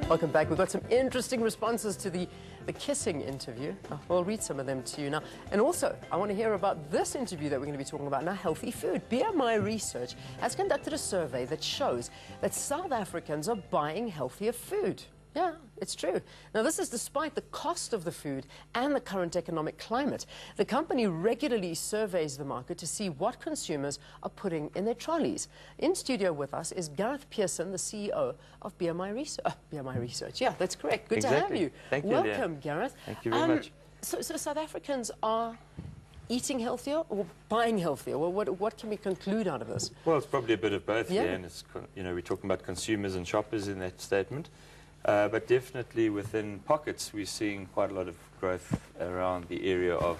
Welcome back. We've got some interesting responses to the kissing interview. We'll read some of them to you now. And also, I want to hear about this interview that we're going to be talking about now, healthy food. BMI Research has conducted a survey that shows that South Africans are buying healthier food. Yeah, it's true. Now, this is despite the cost of the food and the current economic climate. The company regularly surveys the market to see what consumers are putting in their trolleys. In studio with us is Gareth Pearson, the CEO of BMI Research. BMI Research, yeah, that's correct. Good to have you. Thank you, Welcome, Gareth. Thank you very much. So South Africans are eating healthier or buying healthier? Well, what can we conclude out of this? Well, it's probably a bit of both, yeah. And it's, we're talking about consumers and shoppers in that statement. But definitely within pockets, we're seeing quite a lot of growth around the area of,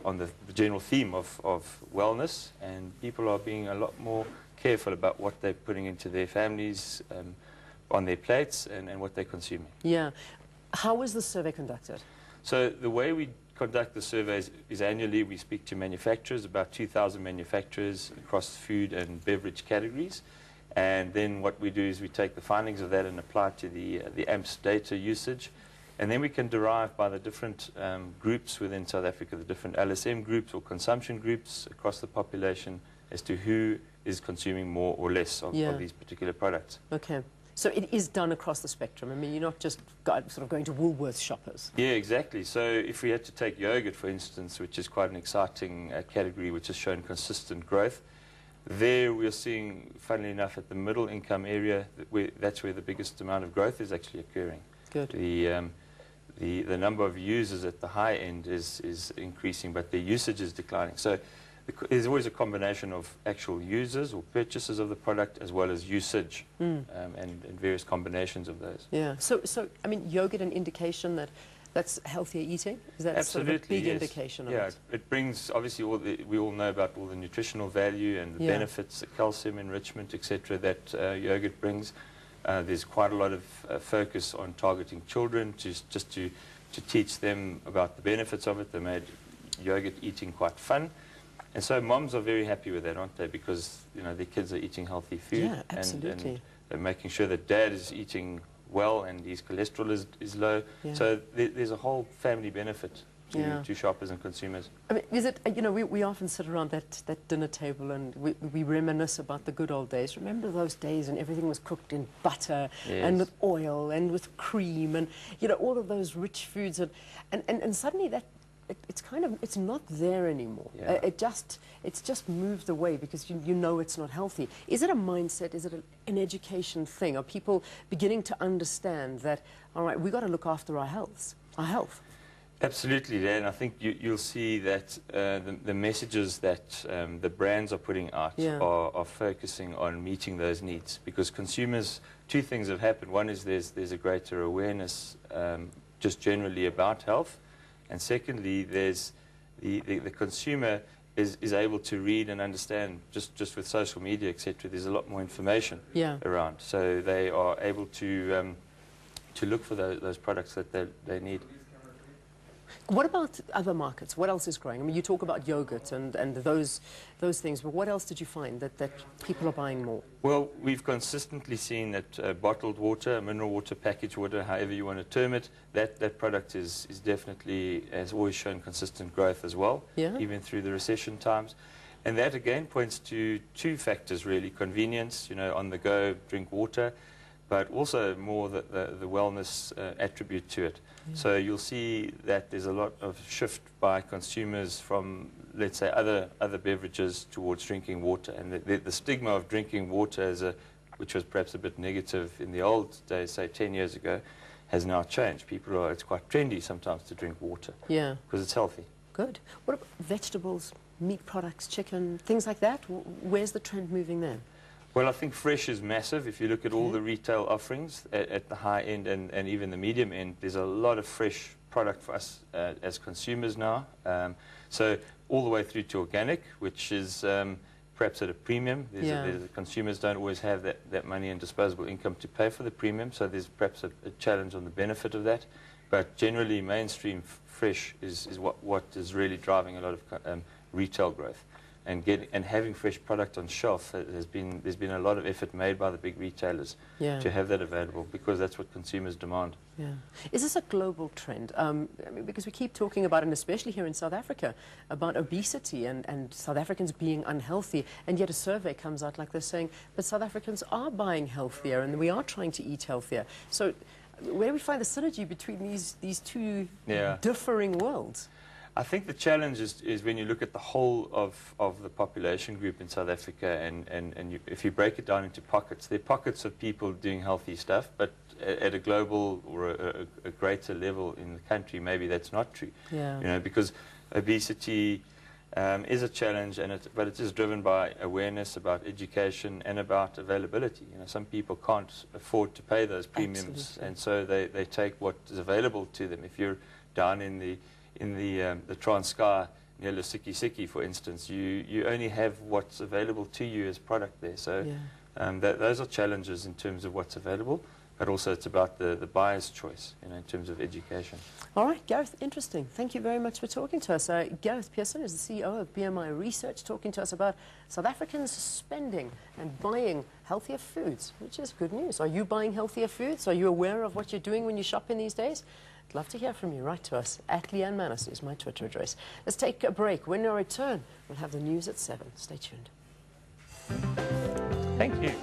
on the general theme of wellness, and people are being a lot more careful about what they're putting into their families, on their plates, and what they're consuming. Yeah. How was the survey conducted? So the way we conduct the surveys is annually we speak to manufacturers, about 2,000 manufacturers across food and beverage categories. And then what we do is we take the findings of that and apply it to the AMPS data usage. And then we can derive by the different groups within South Africa, the different LSM groups or consumption groups across the population as to who is consuming more or less of these particular products. Okay. So it is done across the spectrum. I mean, you're not just sort of going to Woolworths shoppers. Yeah, exactly. So if we had to take yogurt, for instance, which is quite an exciting category which has shown consistent growth, there we're seeing, funnily enough, at the middle income area, that's where the biggest amount of growth is actually occurring. Good. The number of users at the high end is increasing, but their usage is declining. So there's always a combination of actual users or purchases of the product as well as usage, and various combinations of those. Yeah. So I mean, yogurt an indication that that's healthier eating? Is that sort of a big indication of it? It brings, obviously, we all know about all the nutritional value and the benefits, the calcium enrichment, etc., that yogurt brings. There's quite a lot of focus on targeting children just to teach them about the benefits of it. They made yogurt eating quite fun. And so moms are very happy with that, aren't they? Because, their kids are eating healthy food. Yeah, absolutely. And they're making sure that dad is eating well and his cholesterol is low. Yeah. So there's a whole family benefit to shoppers and consumers. I mean, is it, we often sit around that dinner table and we reminisce about the good old days. Remember those days when everything was cooked in butter and with oil and with cream and, all of those rich foods and suddenly that, it's not there anymore. Yeah. It's just moved away because you know it's not healthy. Is it a mindset? Is it an education thing? Are people beginning to understand that, all right, we've got to look after our health? Absolutely, Dan. I think you'll see that the messages that the brands are putting out are focusing on meeting those needs, because consumers, two things have happened. One is there's a greater awareness just generally about health. And secondly, there's the consumer is able to read and understand, just with social media, etc. There's a lot more information around, so they are able to look for those products that they need. What about other markets? What else is growing? I mean, you talk about yogurt and those things, but what else did you find that people are buying more? Well, we've consistently seen that bottled water, mineral water, packaged water, however you want to term it, that product is definitely, has always shown consistent growth as well, even through the recession times. And that again points to two factors really: convenience, on the go, drink water, but also more the wellness attribute to it. So you'll see that there's a lot of shift by consumers from, let's say, other beverages towards drinking water. And the stigma of drinking water, which was perhaps a bit negative in the old days, say 10 years ago, has now changed. It's quite trendy sometimes to drink water. Yeah. Because it's healthy. Good. What about vegetables, meat products, chicken, things like that? Where's the trend moving there? Well, I think fresh is massive. If you look at all the retail offerings at the high end and even the medium end, there's a lot of fresh product for us as consumers now. So all the way through to organic, which is perhaps at a premium. Consumers don't always have that money and disposable income to pay for the premium, so there's perhaps a challenge on the benefit of that. But generally, mainstream fresh is what is really driving a lot of retail growth. and having fresh product on shelf. There's been a lot of effort made by the big retailers to have that available, because that's what consumers demand. Yeah. Is this a global trend? I mean, because we keep talking about, and especially here in South Africa, about obesity and South Africans being unhealthy, and yet a survey comes out like this saying, but South Africans are buying healthier and we are trying to eat healthier. So where do we find the synergy between these two differing worlds? I think the challenge is when you look at the whole of the population group in South Africa, and if you break it down into pockets, there are pockets of people doing healthy stuff, but at a global or a greater level in the country, maybe that's not true. Yeah. You know, because obesity is a challenge, but it is driven by awareness about education and about availability. You know, some people can't afford to pay those premiums, and so they take what is available to them. If you're down in the Transkei near Lesiki, for instance, you only have what's available to you as product there. So those are challenges in terms of what's available, but also it's about the buyer's choice, you know, in terms of education. All right, Gareth, interesting. Thank you very much for talking to us. Gareth Pearson is the CEO of BMI Research, talking to us about South Africans spending and buying healthier foods, which is good news. Are you buying healthier foods? Are you aware of what you're doing when you shop in these days? I'd love to hear from you. Write to us. @Leanne Manus is my Twitter address. Let's take a break. When we return, we'll have the news at 7. Stay tuned. Thank you.